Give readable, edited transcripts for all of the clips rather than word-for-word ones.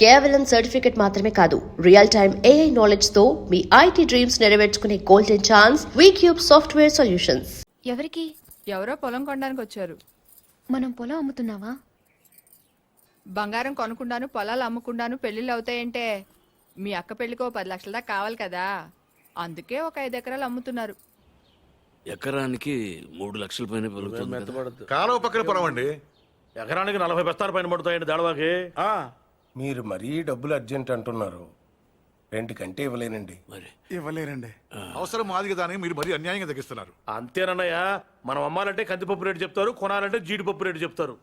కేవలం సర్టిఫికెట్ మాత్రమే కాదు, రియల్ టైమ్ AI నాలెడ్జ్ తో మీ IT డ్రీమ్స్ నెరవేర్చుకునే golden chance Vcube software solutions. ఎవరికి? ఎవరో పొలం కొనడానికి వచ్చారు. మనం పొలం అమ్ముతున్నావా? బంగారం కొనుక్కుండాను, పొలాలు అమ్ముకుండాను పెళ్లిళ్ళు అవుతాయంటే మీ అక్క పెళ్లికో 10 లక్షల దాకా కావాలి కదా, అందుకే ఒక 5 ఎకరాలు అమ్ముతున్నారు. ఎకరానికి 3 లక్షల పైన పెరుగుతుంది కదా. కాలువ పక్కన పొలం అండి. ఎకరానికి 40 బస్తాల పైన పడుతాయండి దాడవాకి. మీరు మరీ డబ్బులు అర్జెంట్ అంటున్నారు. 2 కంటే ఇవ్వలేనండి. మరి ఇవ్వలేరండి. అవసరం మాది కదా అని మీరు మరీ అన్యాయంగా తగ్గిస్తున్నారు. అంతేనన్నయ్య, మనం అమ్మాలంటే కందిపప్పు రేటు చెప్తారు, కొనాలంటే జీడిపప్పు రేటు చెప్తారు.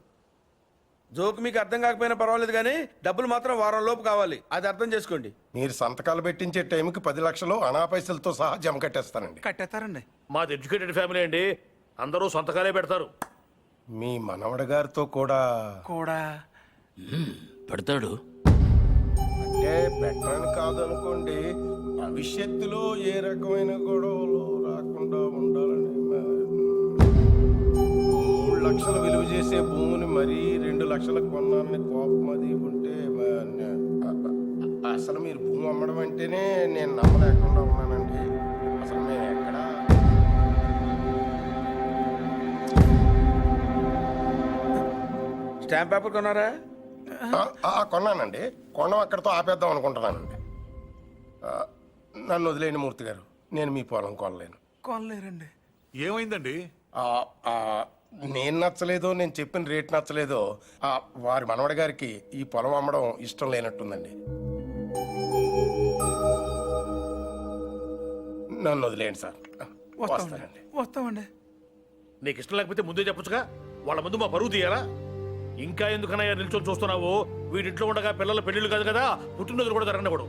జోక్ మీకు అర్థం కాకపోయినా పర్వాలేదు కానీ డబ్బులు మాత్రం వారం లోపు కావాలి, అది అర్థం చేసుకోండి. మీరు సంతకాలు పెట్టించే టైంకి 10 లక్షలు అనా పైసలతో సహా జమ కట్టేస్తానండి. కట్టేస్తారండి. మాది ఎడ్యుకేటెడ్ ఫ్యామిలీ అండి, అందరూ సొంతకాలే పెడతారు. మీ మనవడ గారితో కూడా పెడతాడు. అంటే పెట్టని కాదనుకోండి, భవిష్యత్తులో ఏ రకమైన గొడవలు రాకుండా ఉండాలని. 3 లక్షలు విలువ చేసే భూమిని మరీ 2 లక్షలకు కొన్నానని కోపం అది ఉంటే అసలు మీరు భూమి అమ్మడం అంటేనే నేను నమ్మలేకుండా ఉన్నానండి. అసలు మేము ఎక్కడ స్టాంప్ పేపర్ కొన్నారా? కొన్నానండి. కొనం అక్కడితో ఆపేద్దాం అనుకుంటున్నానండి. నన్ను వదిలేని మూర్తి గారు, నేను మీ పొలం కొనలేరండి. ఏమైందండి? నేను నచ్చలేదో, నేను చెప్పిన రేట్ నచ్చలేదో వారి మనవడి గారికి ఈ పొలం అమ్మడం ఇష్టం లేనట్టుందండి. నన్ను వదిలేయండి సార్. వస్తానండి. వస్తామండి. నీకు ఇష్టం లేకపోతే ముందే చెప్పొచ్చుగా, వాళ్ళ ముందు మా పరువు తీయాలా? ఇంకా ఎందుకనయ్యా నిల్చొని చూస్తున్నావు? వీడింట్లో ఉండగా పిల్లల పెళ్లిళ్ళు కాదు కదా, పుట్టినరోజులు కూడా జరగనివ్వడు.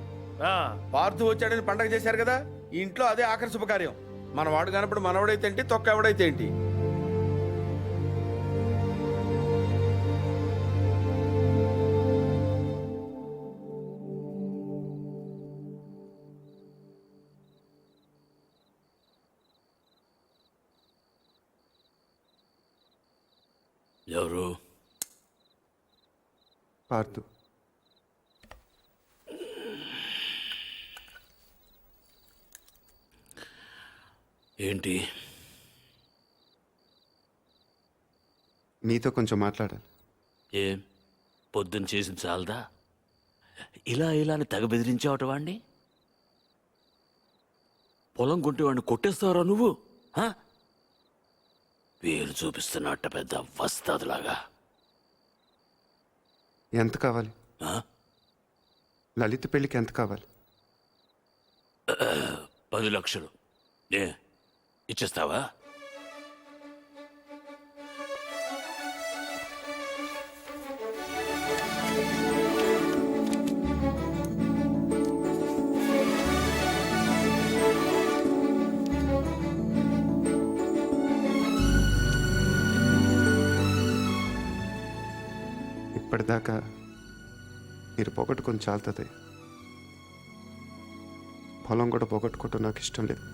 పార్థు వచ్చాడని పండగ చేశారు కదా, ఈ ఇంట్లో అదే ఆఖరి శుభకార్యం. మన వాడు కానప్పుడు మనవడైతే ఏంటి, తొక్క ఎవడైతే ఏంటి. ఎవరు? పార్థు. ఏంటి? నీతో కొంచెం మాట్లాడాలి. ఏం పొద్దున్న చేసింది చాలదా? ఇలా అని తెగ బెదిరించావట వాడిని. పొలం కొంటే వాడిని కొట్టేస్తావరా నువ్వు? పేరు చూపిస్తున్నట్ట పెద్ద వస్తాదులాగా. ఎంత కావాలి? లలిత పెళ్ళికి ఎంత కావాలి? 10 లక్షలు. ఇచ్చేస్తావా? ఇప్పటిదాకా మీరు పోగొట్టుకొని చాలుతుంది. పొలం కూడా పోగొట్టుకోవటం నాకు ఇష్టం లేదు.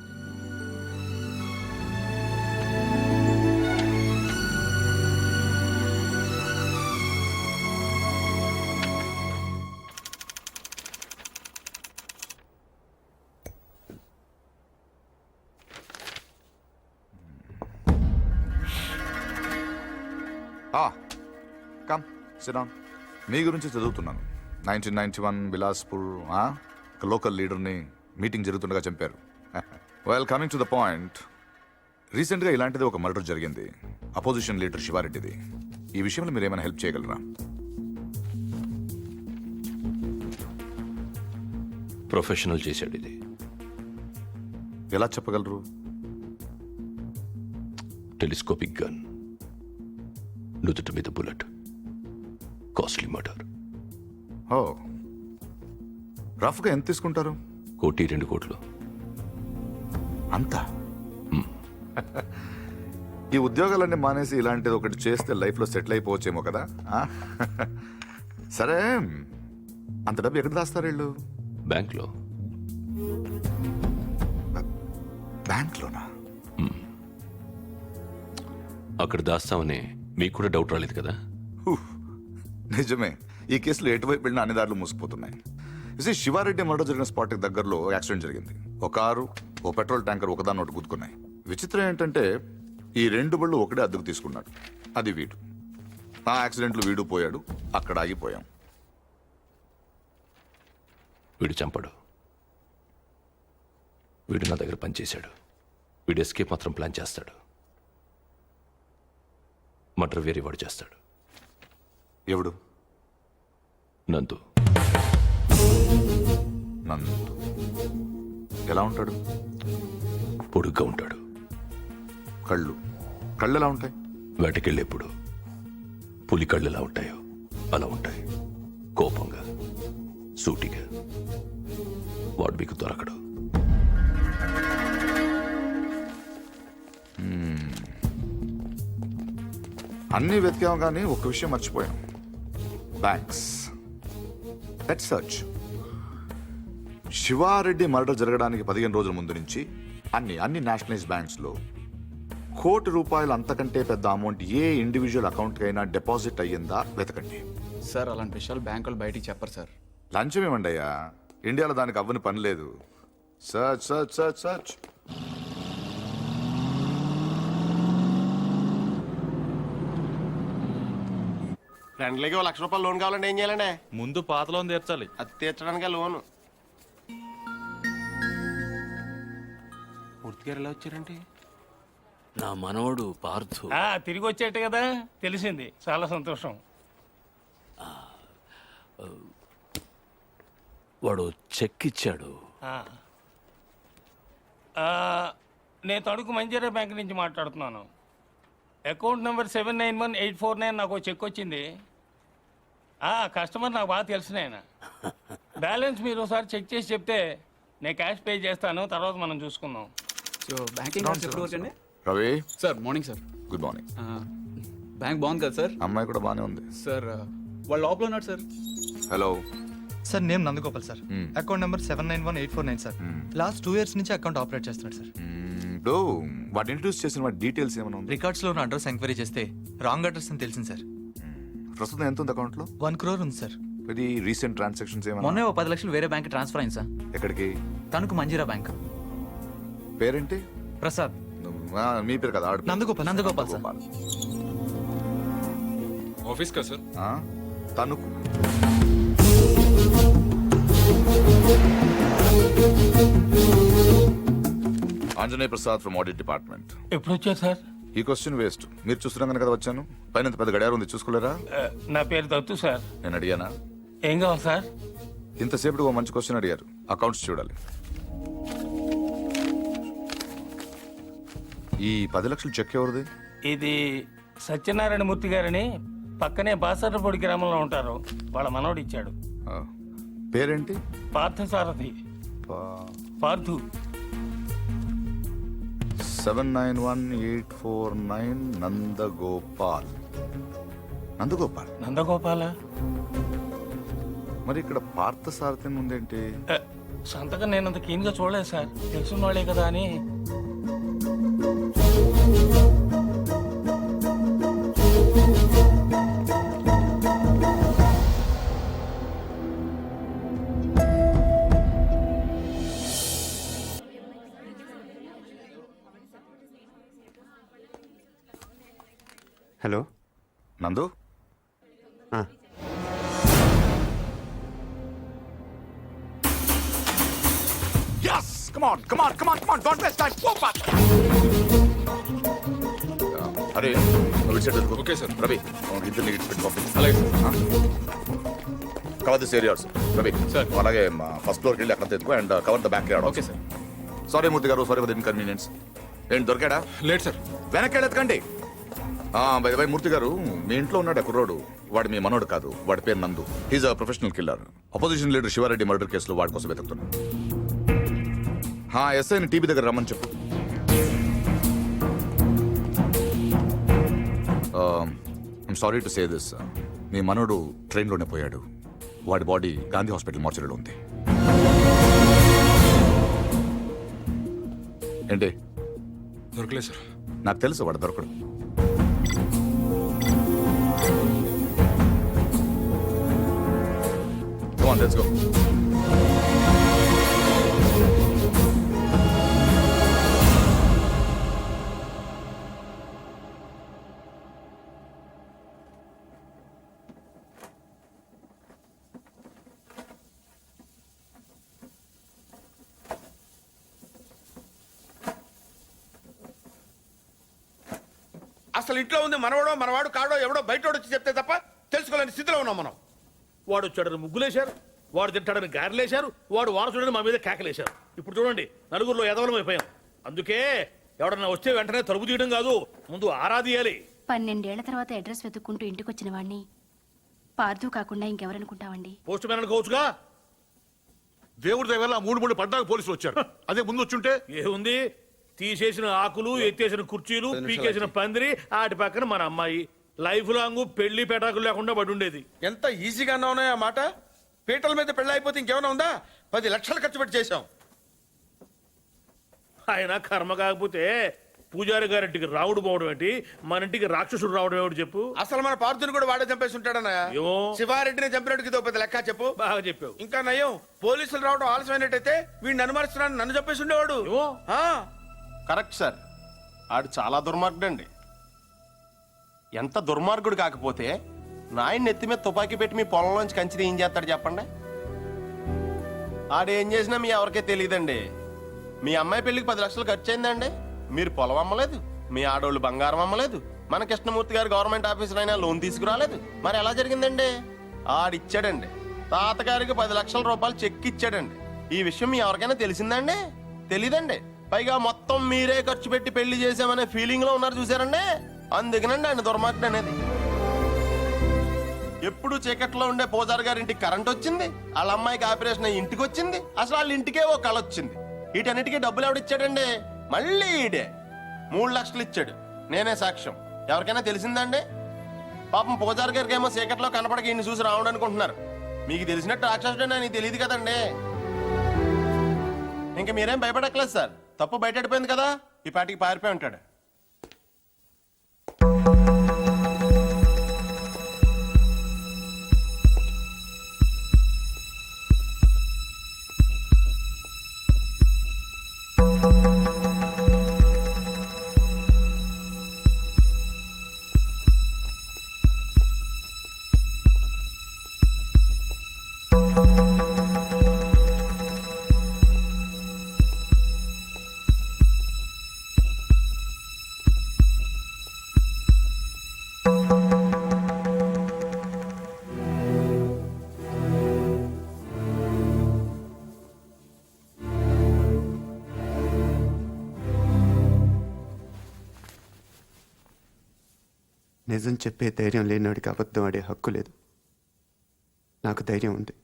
Come SIT down. మీ గురించి చదువుతున్నాను. 1991 బిలాస్పూర్ ఒక లోకల్ లీడర్ని మీటింగ్ జరుగుతుండగా చంపారు. Well, coming to the point, రీసెంట్గా ఇలాంటిది ఒక మర్డర్ జరిగింది, అపోజిషన్ లీడర్ శివారెడ్డిది. ఈ విషయంలో మీరు ఏమైనా హెల్ప్ చేయగలరా? ప్రొఫెషనల్ చేశాడు ఇది. ఎలా చెప్పగలరు? టెలిస్కోపిక్ గన్, నుదుటి మీద బుల్లెట్, కాస్ట్లీ మర్డర్. ఓ, రఫ్గా ఎంత తీసుకుంటారు? 1-2 కోట్లు. అంతా? ఈ ఉద్యోగాలన్నీ మానేసి ఇలాంటిది ఒకటి చేస్తే లైఫ్లో సెటిల్ అయిపోవచ్చేమో కదా. సరే, అంత డబ్బు ఎక్కడ దాస్తారు వీళ్ళు? బ్యాంక్లో. బ్యాంక్లోనా? అక్కడ దాస్తామని మీకు కూడా డౌట్ రాలేదు కదా? నిజమే, ఈ కేసులో ఎటువైపు వెళ్ళిన అన్ని దారులు మూసుకుపోతున్నాయి. శివారెడ్డి మర్డర్ జరిగిన స్పాట్కి దగ్గరలో యాక్సిడెంట్ జరిగింది. ఒక కారు, ఓ పెట్రోల్ ట్యాంకర్ ఒకదాన్ని ఒకటి గుద్దుకున్నాయి. విచిత్రం ఏంటంటే ఈ రెండు బళ్ళు ఒకటే అద్దెకు తీసుకున్నాడు. అది వీడు. ఆ యాక్సిడెంట్లో వీడు పోయాడు, అక్కడ ఆగిపోయాం. వీడు చంపడు. వీడు నా దగ్గర పనిచేశాడు. వీడు ఎస్కేప్ మాత్రం ప్లాన్ చేస్తాడు. మర్డర్ వేరే వాడు చేస్తాడు. ఎవడు? నందు. నందు ఎలా ఉంటాడు? పొడుగ్గా ఉంటాడు. కళ్ళు ఎలా ఉంటాయి? వేటకెళ్ళేప్పుడు పులి కళ్ళు ఎలా ఉంటాయో అలా ఉంటాయి. కోపంగా, సూటిగా. వాడు మీకు దొరకడు. అన్నీ వెతికాం కానీ ఒక్క విషయం మర్చిపోయాం. Banks. Let's search. Shiva Reddy murder జరగడానికి 15 రోజుల ముందు నుంచి అన్ని నేషనలైజ్ బ్యాంక్స్లో ₹1,00,00,000 అంతకంటే పెద్ద అమౌంట్ ఏ ఇండివిజువల్ అకౌంట్కైనా డిపాజిట్ అయ్యిందా వెతకండి. సార్ అలాంటి విషయాలు బ్యాంకులు బయటికి చెప్పరు సార్. లంచం ఇవ్వండి అయ్యా. ఇండియాలో దానికి అవ్వని పని లేదు. Search search search search. ఫ్రెండ్లీకి ₹1,00,000 లోన్ కావాలంటే ఏం చేయాలండి? ముందు పాత లోన్ తీర్చాలి. అది తీర్చడానికే లోను. మూర్తి గారు ఎలా వచ్చారంటే? నా మనవడు పార్థు. తిరిగి వచ్చేట్టు కదా తెలిసింది. చాలా సంతోషం. వాడు చెక్ ఇచ్చాడు. నేను తణుకు మంజీరా బ్యాంక్ నుంచి మాట్లాడుతున్నాను. అకౌంట్ నెంబర్ 791849 నాకు చెక్ వచ్చింది. కస్టమర్ నాకు బాగా తెలిసిన ఆయన. బ్యాలెన్స్ మీరు ఒకసారి చెక్ చేసి చెప్తే నేను క్యాష్ పే చేస్తాను. తర్వాత మనం చూసుకుందాం. సో బ్యాంకింగ్ అవర్స్ ఎప్పుడు వచ్చండి? Ravi sir morning sir. Good morning. Bank బాగుంది కదా సార్? అమ్మాయి కూడా బాగానే ఉంది సార్ వాళ్ళు లోపల ఉన్నారు sir. Hello sir, name Nandagopal sir. Hmm. Account number 791849 sir. Last 2 years నుంచి అకౌంట్ ఆపరేట్ చేస్తున్నాడు సార్. ఇప్పుడు వాడు ఇంట్రడ్యూస్ చేసిన వాటి డీటెయిల్స్ ఏమైనా ఉంది? రికార్డ్స్ లో ఉన్న అడ్రస్ ఎంక్వైరీ చేస్తే రాంగ్ అడ్రస్ అని తెలిసింది సార్. ప్రస్తుతం ఎంత ఉంది అకౌంట్లో? 1 crore ఉంది సార్. ఇది రీసెంట్ ట్రాన్సాక్షన్స్ ఏమైనా? మొన్నే 10 లక్షలు వేరే బ్యాంక్ ట్రాన్స్ఫర్ అయింది సార్. ఎక్కడికి? తణుకు మంజీరా బ్యాంక్. పేరేంటి? ప్రసాద్. మీ పేరు కదా? నందగోపాల్. నందగోపాల్ సార్. ఆఫీస్ కదా sir? Tanuku. Anjaneya Prasad from audit department. ఎప్పుడు వచ్చారు సార్? ఈ క్వశ్చన్ వేస్ట్. మీరు చూస్తున్నాం కదా వచ్చాను. పైన పెద్ద గడియారం ఉంది, చూసుకోలేరా? నా పేరు దత్తు సార్. నేను అడిగానా? ఏం కావాలి సార్? ఇంతసేపు ఓ మంచి క్వశ్చన్ అడిగారు. అకౌంట్స్ చూడాలి. ఈ 10 లక్షలు చెక్ ఎవరిది? ఇది సత్యనారాయణ మూర్తి గారని పక్కనే బాసర్లపొడి గ్రామంలో ఉంటారు. వాళ్ళ మనోడు ఇచ్చాడు. ఆ, పేరేంటి? పార్థసారథి. పార్థు. 791849 నందగోపాల్. నందగోపాల్. నందగోపాల. మరి ఇక్కడ పార్థసారథి ఉందేంటి? సంతకం నేను అంత కీన్గా చూడలేదు సార్. తెలుసున్న వాళ్ళే కదా అని. హలో నందు. Yes! Come on, come on, come on, come on! Don't waste time. Go fast. అరే నువ్వు ఇటు సైడ్ వెళ్ళిపో. Okay sir. రవి ఇద్దరు నీకు పెట్టి పంపించు. అలాగే sir. Cover this areas. Ravi sir. అలాగే ఫస్ట్ ఫ్లోర్కి వెళ్ళి అక్కడ తెచ్చుకో and cover the backyard. Okay sir. Sorry Murthy గారు, సారీ ఫర్ ద ఇన్కన్వీనియన్స్. ఏంటి దొరికాడా? Late sir. వెనక్కి వెళ్ళెత్తకండి. బై మూర్తి గారు, మీ ఇంట్లో ఉన్నాడు కుర్రోడు. వాడు మీ మనోడు కాదు. వాడి పేరు Nandu. He's a professional killer. Opposition leader Siva Reddy murder కేసులో వాడి కోసం వెతుకుతున్నాడు. ఎస్ఐని టీవీ దగ్గర రమ్మని చెప్పు. I'm sorry to say this. మీ మనోడు ట్రైన్లోనే పోయాడు. వాడి బాడీ గాంధీ హాస్పిటల్ మార్చరీలో ఉంది. ఏంటి? దొరకలేదు సార్. నాకు తెలుసు వాడు దొరకడు. Come on, let's go. అసలు ఇంట్లో ఉంది మనవాడో మనవాడు కాడో ఎవడో బయటోడు వచ్చి చెప్తే తప్ప తెలుసుకోలేని స్థితిలో ఉన్నాం మనం. వాడు వచ్చాడని ముగ్గులేశారు, వాడు తింటాడని గారెలేశారు, వాడు వారసుడని మా మీద కేకలేశారు. ఇప్పుడు చూడండి, నలుగురిలో ఎదవలం అయిపోయాం. అందుకే ఎవడన్నా వస్తే వెంటనే తలుపు తీయడం కాదు, ముందు ఆరాధియాలి. 12 ఏళ్ల తర్వాత అడ్రస్ వెతుక్కుంటూ ఇంటికి వచ్చిన వాడిని పార్థు కాకుండా ఇంకెవరనుకుంటావండి? Post man అనుకోవచ్చుగా. దేవుడి దగ్గర 3 పడ్డాక పోలీసులు వచ్చారు. అదే ముందు వచ్చుంటే ఏముంది, తీసేసిన ఆకులు, ఎత్తేసిన కుర్చీలు, పీకేసిన పందిరి, ఆటి పక్కన మన అమ్మాయి లైఫ్ లాంగ్ పెళ్లి పెటాకులు లేకుండా పడి ఉండేది. ఎంత ఈజీగా ఉన్నాయి ఆ మాట. పీటల మీద పెళ్ళి అయిపోతే ఇంకేమైనా ఉందా? 10 లక్షలు ఖర్చు పెట్టి చేశాం. ఆయన కర్మ కాకపోతే పూజారి గారింటికి రావుడు పోవడం ఏంటి, మన ఇంటికి రాక్షసుడు రావడం ఏమిటి చెప్పు. అసలు మన పార్థుని కూడా వాడే చంపేసి ఉంటాడన్నా. ఏమో. శివారెడ్డిని చంపినట్టుకి ఇదో పెద్ద లెక్క చెప్పు. బాగా చెప్పావు. ఇంకా నయం, పోలీసులు రావడం ఆలస్యమైనట్టయితే వీడిని అనుమానిస్తున్నాను, నన్ను చంపేసి ఉండేవాడు. ఏమో. ఆ, కరెక్ట్ సార్. ఆడు చాలా దుర్మార్గుడు అండి. ఎంత దుర్మార్గుడు కాకపోతే నాయన్ని నెత్తి మీద తుపాకీ పెట్టి మీ పొలంలోంచి కంచి ఏం చేస్తాడు చెప్పండి. ఆడేం చేసినా మీ ఎవరికే తెలియదండి. మీ అమ్మాయి పెళ్లికి 10 లక్షలు ఖర్చు అయిందండి. మీరు పొలం అమ్మలేదు, మీ ఆడోళ్ళు బంగారం అమ్మలేదు, మన కృష్ణమూర్తి గారు గవర్నమెంట్ ఆఫీసర్ అయినా లోన్ తీసుకురాలేదు. మరి ఎలా జరిగిందండి? ఆడిచ్చాడండి. తాతగారికి 10 లక్షల రూపాయలు చెక్ ఇచ్చాడండి. ఈ విషయం మీ ఎవరికైనా తెలిసిందండి? తెలీదండి. పైగా మొత్తం మీరే ఖర్చు పెట్టి పెళ్లి చేసామనే ఫీలింగ్ లో ఉన్నారు చూసారండి. అందుకనండి ఆయన దుర్మార్గుడు అనేది. ఎప్పుడు చీకట్లో ఉండే పూజారి గారి ఇంటికి కరెంట్ వచ్చింది, వాళ్ళ అమ్మాయికి ఆపరేషన్ అయ్యి ఇంటికి వచ్చింది. అసలు వాళ్ళ ఇంటికే ఓ కళ వచ్చింది. వీటన్నిటికీ డబ్బులు ఎవడిచ్చాడండి? మళ్ళీ ఈడే 3 లక్షలు ఇచ్చాడు. నేనే సాక్ష్యం. ఎవరికైనా తెలిసిందండి? పాపం పూజారి గారికి ఏమో చీకట్లో కనపడక ఈయన చూసి రావడం అనుకుంటున్నారు. మీకు తెలిసినట్టు రాక్షసుడు అని తెలియదు కదండి. ఇంకా మీరేం భయపడక్కలేదు సార్. తప్పు బయటపడిపోయింది కదా, ఈ పాటికి పారిపోయి ఉంటాడు. నిజం చెప్పే ధైర్యం లేనివాడికి అబద్ధం ఆడే హక్కు లేదు. నాకు ధైర్యం ఉంది.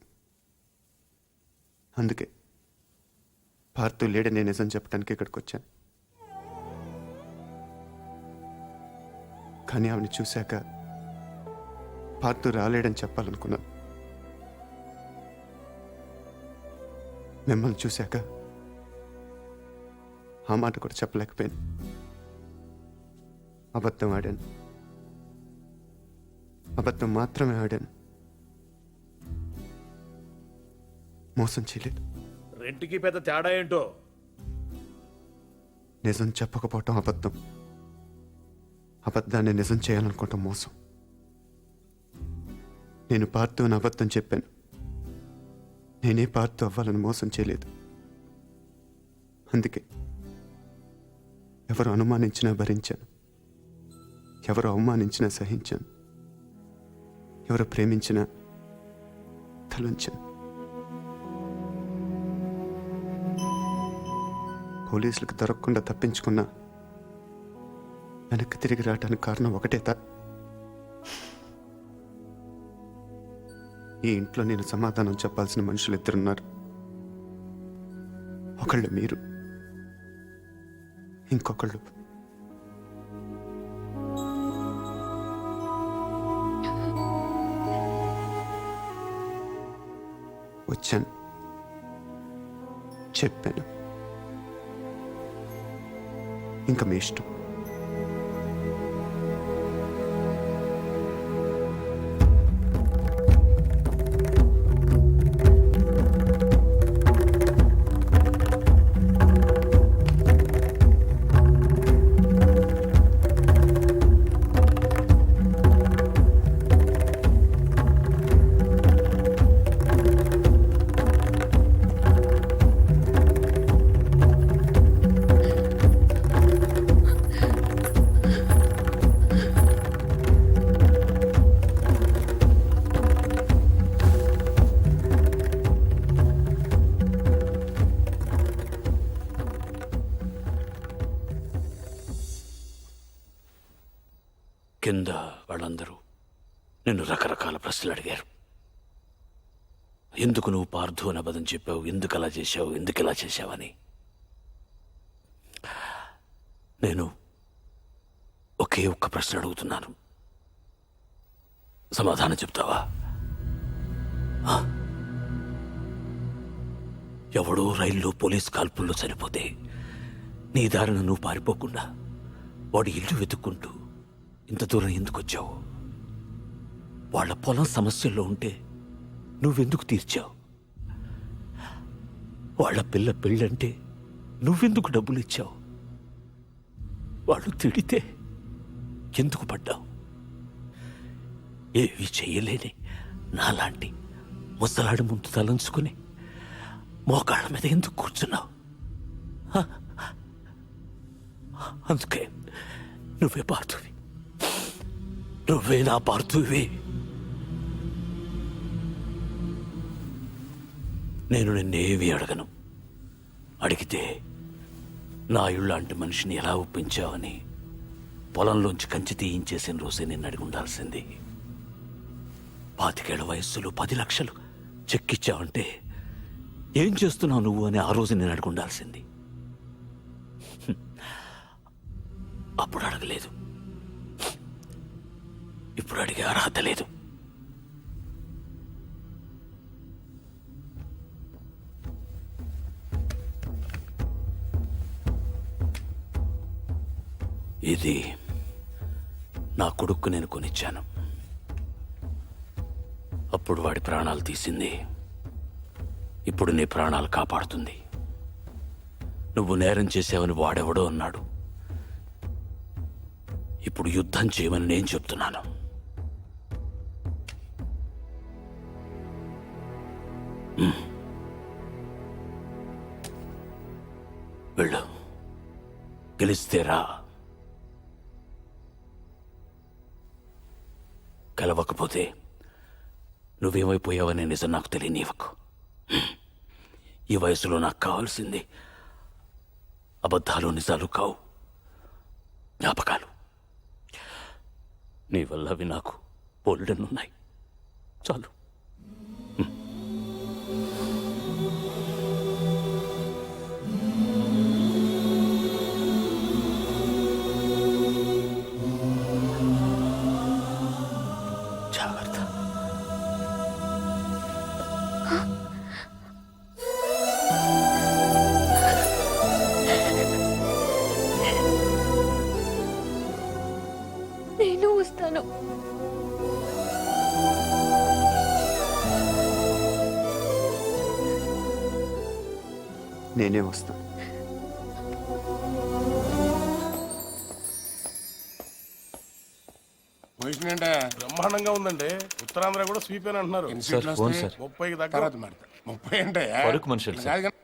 అందుకే పార్థు లేడని నిజం చెప్పడానికి ఇక్కడికి వచ్చాను. కానీ ఆవిడని చూశాక పార్థు రాలేడని చెప్పాలనుకున్నాను. మిమ్మల్ని చూశాక ఆ మాట కూడా చెప్పలేకపోయాను. అబద్ధం ఆడాను. అబద్ధం మాత్రమే ఆడాను. మోసం చేయలేదు. రెంటికి పెద్ద తేడా ఏంటో. నిజం చెప్పకపోవటం అబద్ధం, అబద్ధాన్ని నిజం చేయాలనుకోవటం మోసం. నేను పార్థుని అబద్ధం చెప్పాను. నేనే పార్థు అవ్వాలని మోసం చేయలేదు. అందుకే ఎవరు అనుమానించినా భరించాను, ఎవరు అవమానించినా సహించాను, ఎవరు ప్రేమించినా తలంచాను. పోలీసులకు దొరకకుండా తప్పించుకున్నా వెనక్కి తిరిగి రావడానికి కారణం ఒకటే ఈ ఇంట్లో నేను సమాధానం చెప్పాల్సిన మనుషులు 2 ఉన్నారు. ఒకళ్ళు మీరు, ఇంకొకళ్ళు వచ్చాను, చెప్పాను. ఇంకా మీ ఇష్టం. కింద వాళ్ళందరూ నిన్ను రకరకాల ప్రశ్నలు అడిగారు. ఎందుకు నువ్వు పార్థు అని అబద్ధం చెప్పావు, ఎందుకు అలా చేశావు, ఎందుకు ఇలా చేశావని. నేను ఒకే ఒక్క ప్రశ్న అడుగుతున్నాను, సమాధానం చెప్తావా? ఎవడో రైల్లో పోలీస్ కాల్పుల్లో చనిపోతే నీ దారిన నువ్వు పారిపోకుండా వాడి ఇల్లు వెతుక్కుంటూ ఇంత దూరం ఎందుకు వచ్చావు? వాళ్ళ పొలం సమస్యల్లో ఉంటే నువ్వెందుకు తీర్చావు? వాళ్ళ పిల్ల పెళ్ళంటే నువ్వెందుకు డబ్బులు ఇచ్చావు? వాళ్ళు తిడితే ఎందుకు పడ్డావు? ఏవి చెయ్యలేని నాలాంటి ముసలాడి ముందు తలంచుకుని మోకాళ్ళ మీద ఎందుకు కూర్చున్నావు? అందుకే నువ్వే పార్థువి, నువ్వే నా పార్థువి. నేను నిన్నేమీ అడగను. అడిగితే నా ఇళ్ళంటి మనిషిని ఎలా ఒప్పించావని పొలంలోంచి కంచి తీయించేసిన రోజే నిన్ను అడిగి ఉండాల్సింది. 25 ఏళ్ల వయస్సులో 10 లక్షలు చెక్కిచ్చావంటే ఏం చేస్తున్నావు నువ్వు అని ఆ రోజు నేను అడిగి ఉండాల్సింది. అప్పుడు అడగలేదు, ఇప్పుడు అడిగే అర్హత లేదు. ఇది నా కొడుక్కు నేను కొనిచ్చాను. అప్పుడు వాడి ప్రాణాలు తీసింది, ఇప్పుడు నీ ప్రాణాలు కాపాడుతుంది. నువ్వు నేరం చేసావని వాడెవడో అన్నాడు, ఇప్పుడు యుద్ధం చేయమని నేను చెప్తున్నాను. వెళ్ళు, గెలిస్తేరా, గెలవకపోతే నువ్వేమైపోయావనే నిజం నాకు తెలియనివ్వకు. ఈ వయసులో నాకు కావాల్సింది అబద్ధాలు నిజాలు కావు, జ్ఞాపకాలు. నీ వల్ల అవి నాకు బోల్డెన్నున్నాయి, చాలు. జాగ్రత్త. నేను వస్తాను. నేనే వస్తాను. పొజిషన్ అంటే బ్రహ్మాండంగా ఉందండి. ఉత్తరాంధ్ర కూడా స్వీప్ అని అంటున్నారు. 30కి దగ్గర 30 అంటే కాదు కానీ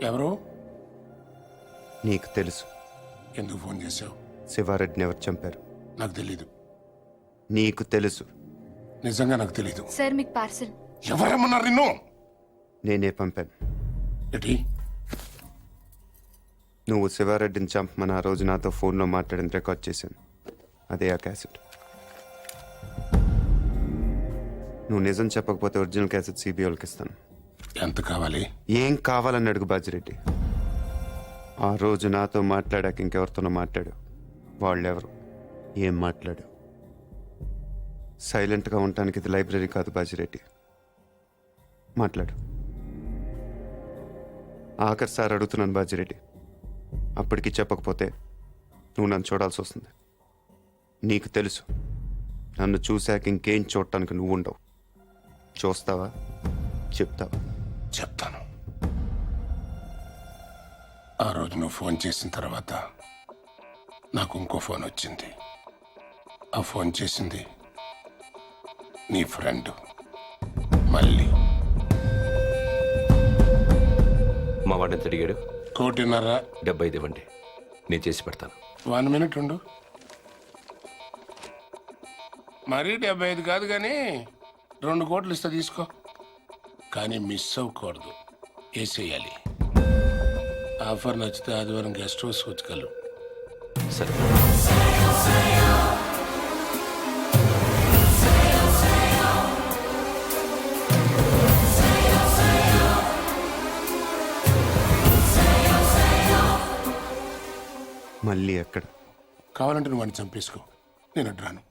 ఎవరు? నీకు తెలుసు. ఎందుకు ఫోన్ చేసావు? శివారెడ్డిని ఎవరు చంపారు? నాకు తెలీదు. నీకు తెలుసు. నిజంగా నాకు తెలీదు. సార్ మీకు పార్సల్. ఎవరమ్మన్నారు నిన్ను? నేనే పంపాను. ఏంటి? నువ్వు శివారెడ్డిని చంపమని ఆ రోజు నాతో ఫోన్లో మాట్లాడిన రికార్డ్ చేశాను. అదే ఆ క్యాసెట్. నువ్వు నిజం చెప్పకపోతే ఒరిజినల్ క్యాసెట్ సిబిఐకి ఇస్తాను. ఎంత కావాలి? ఏం కావాలని అడుగు బాజిరెడ్డి. ఆ రోజు నాతో మాట్లాడాక ఇంకెవరితోనో మాట్లాడు. వాళ్ళెవరు, ఏం మాట్లాడు? సైలెంట్గా ఉండటానికి ఇది లైబ్రరీ కాదు బాజిరెడ్డి. మాట్లాడు. ఆఖరి సార్ అడుగుతున్నాను బాజిరెడ్డి. అప్పటికి చెప్పకపోతే నువ్వు నన్ను చూడాల్సి వస్తుంది. నీకు తెలుసు, నన్ను చూశాక ఇంకేం చూడటానికి నువ్వు ఉండవు. చూస్తావా? చెప్తావా? చెప్తాను. ఆ రోజు నువ్వు ఫోన్ చేసిన తర్వాత నాకు ఇంకో ఫోన్ వచ్చింది. ఆ ఫోన్ చేసింది నీ ఫ్రెండ్ మళ్ళీ. మా వాడిని ఎంత అడిగాడు? 1.5 75 ఇవ్వండి, నేను చేసి పెడతాను. 1 మినిట్ ఉండు. మరీ 75 కాదు కానీ 2 కోట్లు ఇస్తా, తీసుకో. కానీ మిస్ అవ్వకూడదు, వేసేయాలి. ఆఫర్ నచ్చితే ఆదివారం గెస్ట్ హౌస్ వచ్చుకెళ్ళు. సరే మళ్ళీ ఎక్కడ? కావాలంటే నువ్వు వాడిని చంపేసుకో, నేను అడ్రాను.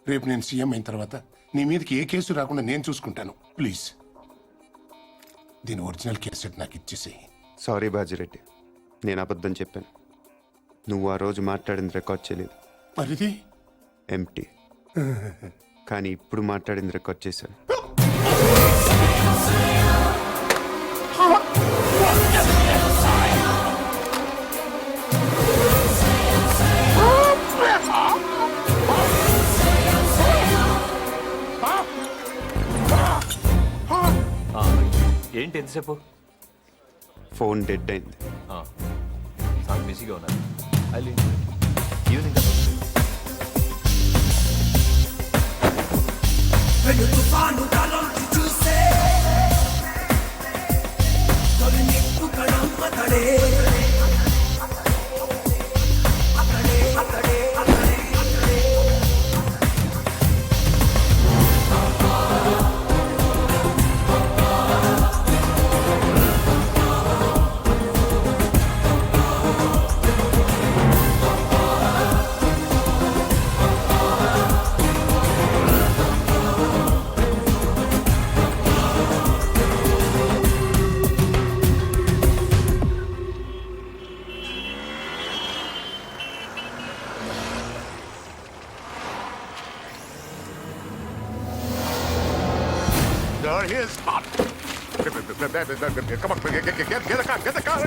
రేపు నేను సీఎం అయిన తర్వాత నీ మీదకి ఏ కేసు రాకుండా నేను చూసుకుంటాను. ప్లీజ్ దీని ఒరిజినల్ కేసెట్ నాకు ఇచ్చేసేయి. సారీ బాజిరెడ్డి, నేను అబద్ధం చెప్పాను. నువ్వు ఆ రోజు మాట్లాడింది రికార్డ్ చేయలేదు. మరిది ఎంటీ. కానీ ఇప్పుడు మాట్లాడింది రికార్డ్ చేశాను. ఏంటి ఎంతసేపు? ఫోన్ డెడ్ అయింది. చాలా బిజీగా ఉన్నారు. Evening There he is. Come on, get the car.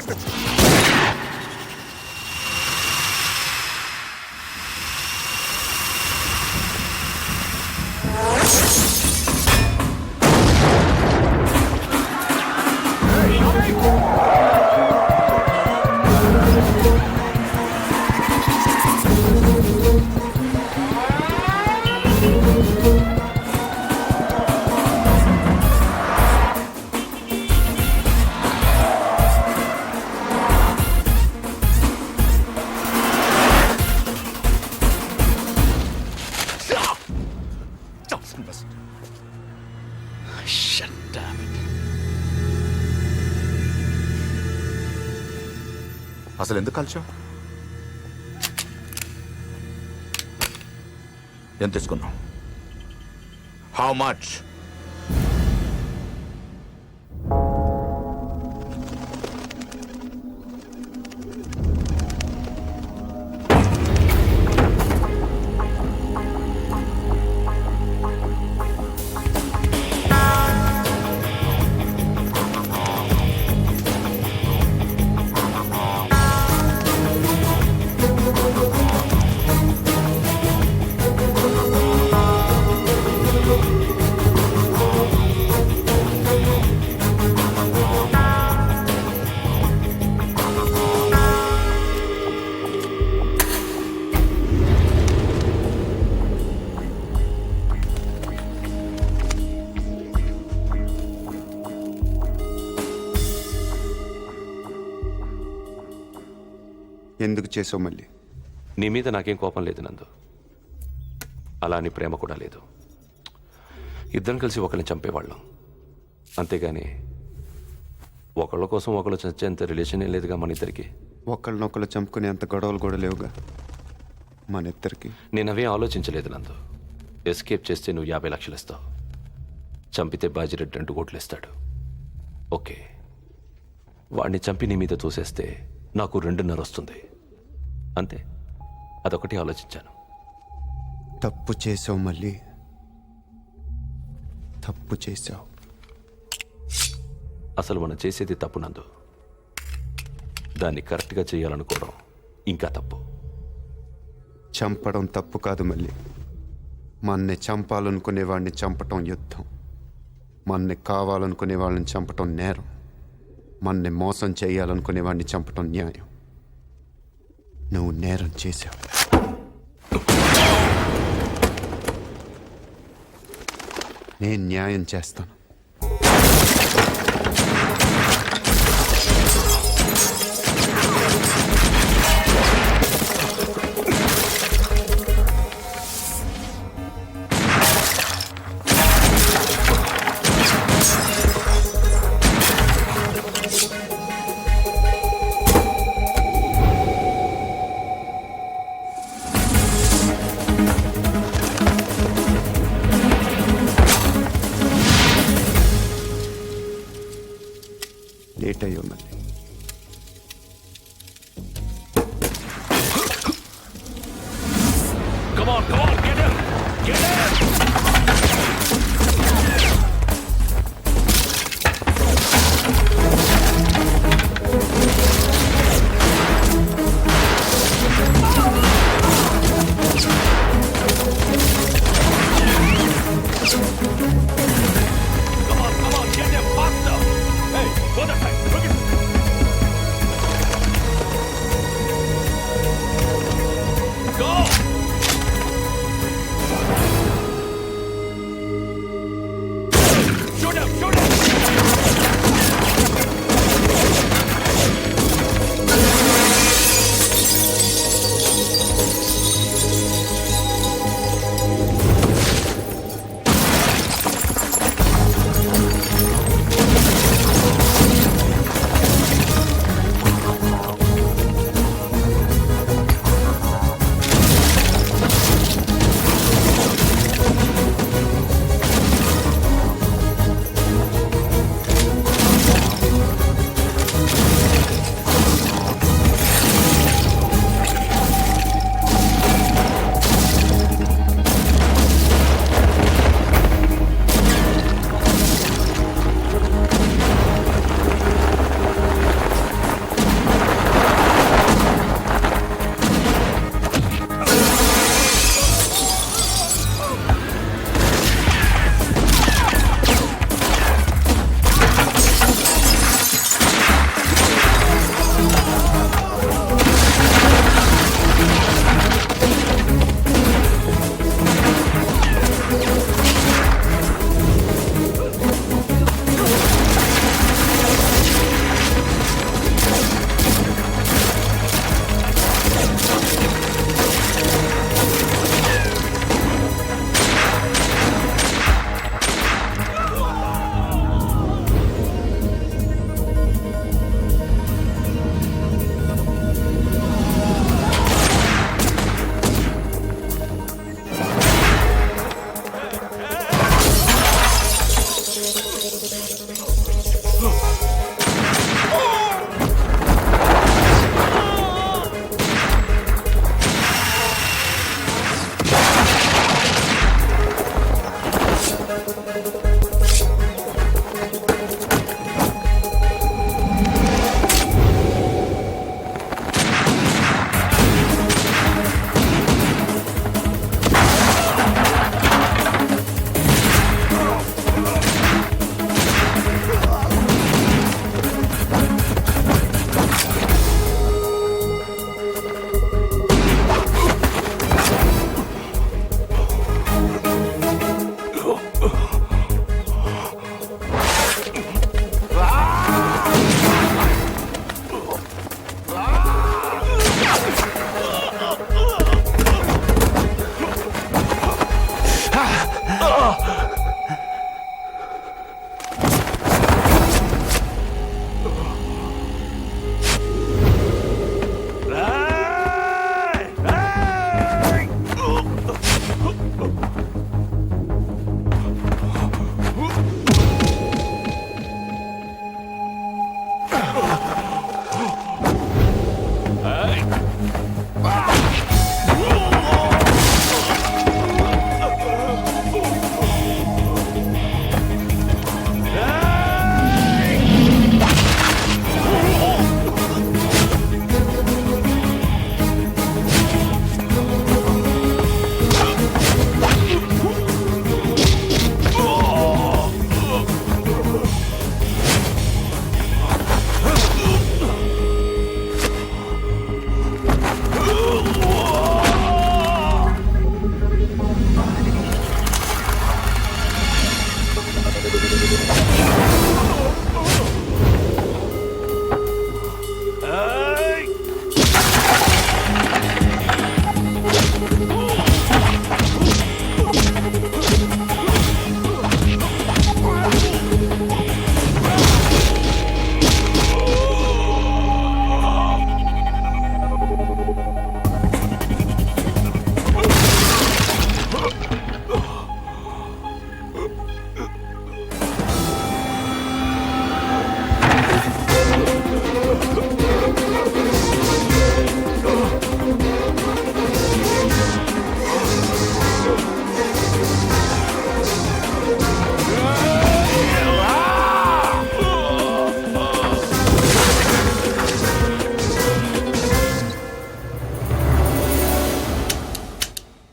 అసలు ఎందుకు కలిసావు? ఎంత తీసుకున్నావు? How much? ఎందుకు చేసావు మళ్ళీ? నీ మీద నాకేం కోపం లేదు నందు, అలా అని ప్రేమ కూడా లేదు. ఇద్దరం కలిసి ఒకరిని చంపేవాళ్ళం, అంతేగాని ఒకళ్ళ కోసం ఒకళ్ళు చచ్చేంత రిలేషన్ ఏం లేదుగా మన ఇద్దరికి. ఒకళ్ళనొకళ్ళు చంపుకునే అంత గొడవలు కూడా లేవుగా మన ఇద్దరికి. నేను అవే ఆలోచించలేదు నందు. ఎస్కేప్ చేస్తే నువ్వు 50 లక్షలు ఇస్తావు, చంపితే బాజిరెడ్డి 2 కోట్లు ఇస్తాడు. ఓకే, వాడిని చంపి నీ మీద తోసేస్తే నాకు 2.5 వస్తుంది, అంతే. అదొకటి ఆలోచించాను. తప్పు చేసావు మళ్ళీ, తప్పు చేసావు. అసలు మనం చేసేది తప్పు నందు, దాన్ని కరెక్ట్గా చేయాలనుకోవడం ఇంకా తప్పు. చంపడం తప్పు కాదు మళ్ళీ, మన్ని చంపాలనుకునే వాడిని చంపటం యుద్ధం, మన్ని కావాలనుకునే వాళ్ళని చంపటం నేరం, మన్ని మోసం చేయాలనుకునే వాడిని చంపటం న్యాయం. నువ్వు నేరం చేశావు. నేను న్యాయం చేస్తాను. లేట్ అయ్యో మళ్ళీ. Come on, get him! Get him! Come on, get him faster! Hey, go that side, look it! Go!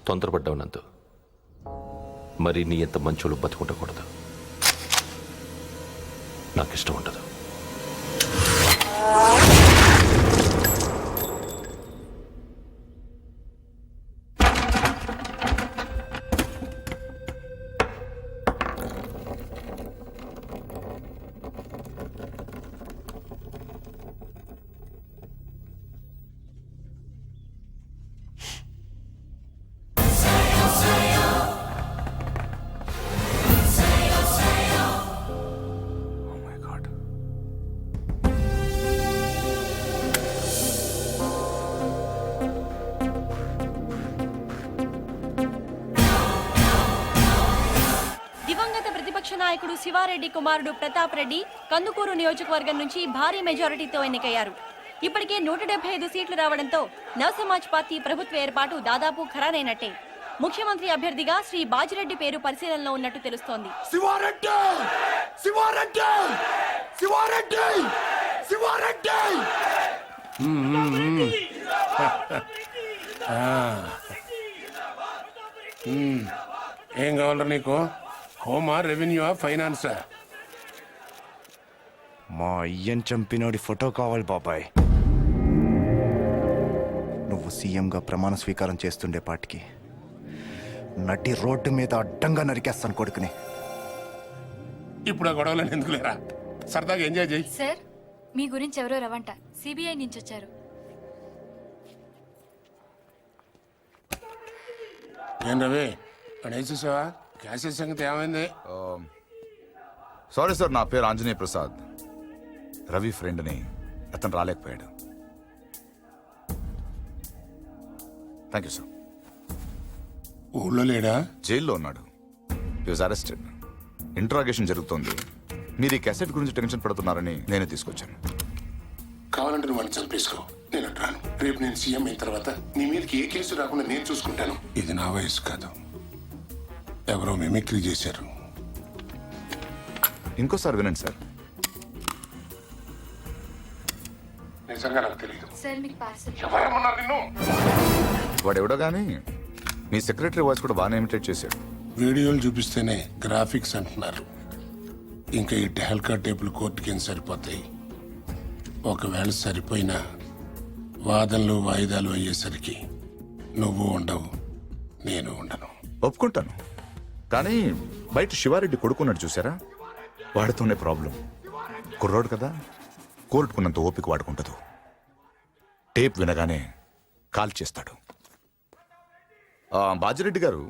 తొందరపడ్డావు నందు. మరి నీ ఎంత మంచోళ్ళు బతుకుండకూడదు. నాకు ఇష్టం ఉండదు. దివంగత ప్రతిపక్ష నాయకుడు శివారెడ్డి కుమారుడు ప్రతాప్ రెడ్డి కందుకూరు నియోజకవర్గం నుంచి భారీ మెజారిటీతో ఎన్నికయ్యారు. ఇప్పటికే 175 సీట్లు రావడంతో నవసమాజ్ పార్టీ ప్రభుత్వ ఏర్పాటు దాదాపు ఖరారైనట్టే. ముఖ్యమంత్రి అభ్యర్థిగా శ్రీ బాజిరెడ్డి పేరు పరిశీలనలో ఉన్నట్టు తెలుస్తోంది. ఏం కావాలరా నీకు? హోమా, రెవెన్యూ, ఫైనాన్సా? మా అయ్యన్ చంపినోడి ఫోటో కావాలి బాబాయ్. నువ్వు సీఎంగా ప్రమాణ స్వీకారం చేస్తుండే పాటికి నటి రోడ్డు మీద అడ్డంగా నరికేస్తాను కొడుకుని. ఇప్పుడు ఆ గొడవలను ఎందుకు లేరా? సరదాగా ఎంజాయ్ చేయి. సార్, మీ గురించి ఎవరో రవంట సిబిఐ నుంచి వచ్చారు. ఏం రవి, వేసేసావా? క్యాష్ సంగతి ఏమైంది? సారీ సార్, నా పేరు ఆంజనేయ ప్రసాద్. రవి ఫ్రెండ్ని, అతను రాలేకపోయాడు. Thank you sir. ఊళ్ళో లేడా? జైల్లో ఉన్నాడు. హి వాజ్ అరెస్టెడ్. ఇంట్రాగేషన్ జరుగుతోంది. మీరు ఈ క్యాసెట్ గురించి టెన్షన్ పడుతున్నారని నేనే తీసుకొచ్చాను. కావాలంటే నువ్వు వాడిని చంపేసుకో, నేను రాను. రేపు నేను సీఎం అయిన తర్వాత నీ మీదకి ఏ కేసు రాకుండా నేను చూసుకుంటాను. ఇది నా వయసు కాదు, ఎవరో మిమిక్రీ చేశారు. ఇంకోసారి వినండి సార్. నిజంగా నాకు తెలియదు. సార్, మీకు పార్సల్. ఎవరేమన్నారు నిన్ను? వాడెవడో కానీ మీ సెక్రటరీ వాయిస్ కూడా బాగానే ఇమిటేట్ చేశాడు. వీడియోలు చూపిస్తేనే గ్రాఫిక్స్ అంటున్నారు. ఇంకా ఈ టెహల్కా టేపులు కోర్టుకి ఏం సరిపోతాయి? ఒకవేళ సరిపోయినా వాదనలు వాయిదాలు అయ్యేసరికి నువ్వు ఉండవు, నేను ఉండను. ఒప్పుకుంటాను, కానీ బయట శివారెడ్డి కొడుకున్నాడు చూసారా, వాడితోనే ప్రాబ్లం. కుర్రోడు కదా, కోర్టుకున్నంత ఓపిక వాడుకుంటదు. టేప్ వినగానే కాల్ చేస్తాడు. బాజిరెడ్డి గారు,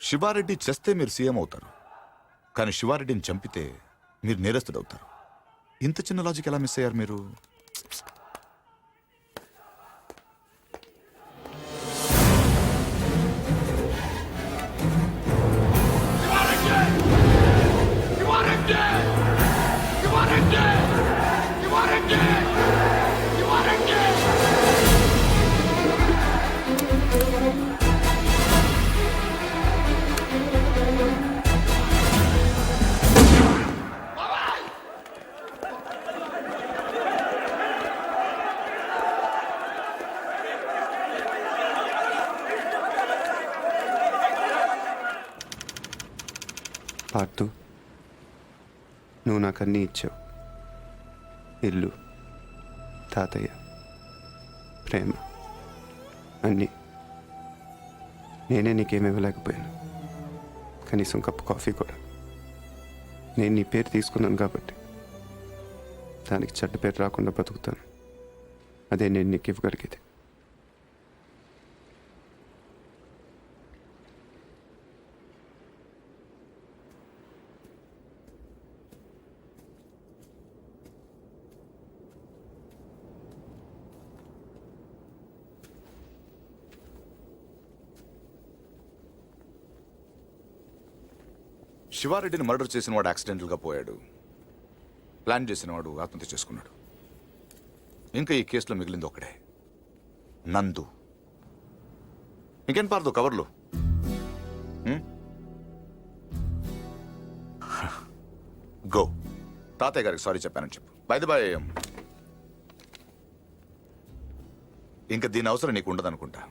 శివారెడ్డి చేస్తే మీరు సీఎం అవుతారు, కానీ శివారెడ్డిని చంపితే మీరు నేరస్తుడవుతారు. ఇంత చిన్న లాజిక్ ఎలా మిస్ అయ్యారు మీరు? పార్తు, నువ్వు నాకు అన్నీ ఇచ్చావు. ఇల్లు, తాతయ్య, ప్రేమ, అన్నీ. నేనే నీకేమి ఇవ్వలేకపోయాను, కనీసం కప్పు కాఫీ కూడా. నేను నీ పేరు తీసుకున్నాను కాబట్టి దానికి చెడ్డ పేరు రాకుండా బతుకుతాను. అదే నేను నీకు ఇవ్వగలిగేది. శివారెడ్డిని మర్డర్ చేసిన వాడు యాక్సిడెంటల్గా పోయాడు. ప్లాన్ చేసిన వాడు ఆత్మహత్య చేసుకున్నాడు. ఇంకా ఈ కేసులో మిగిలింది ఒకడే, నందు. ఇంకేం పారదు కవర్లు. గో, తాతయ్య గారికి సారీ చెప్పానని చెప్పు. బై ది బై, ఇంకా దీని అవసరం నీకు ఉండదనుకుంటా.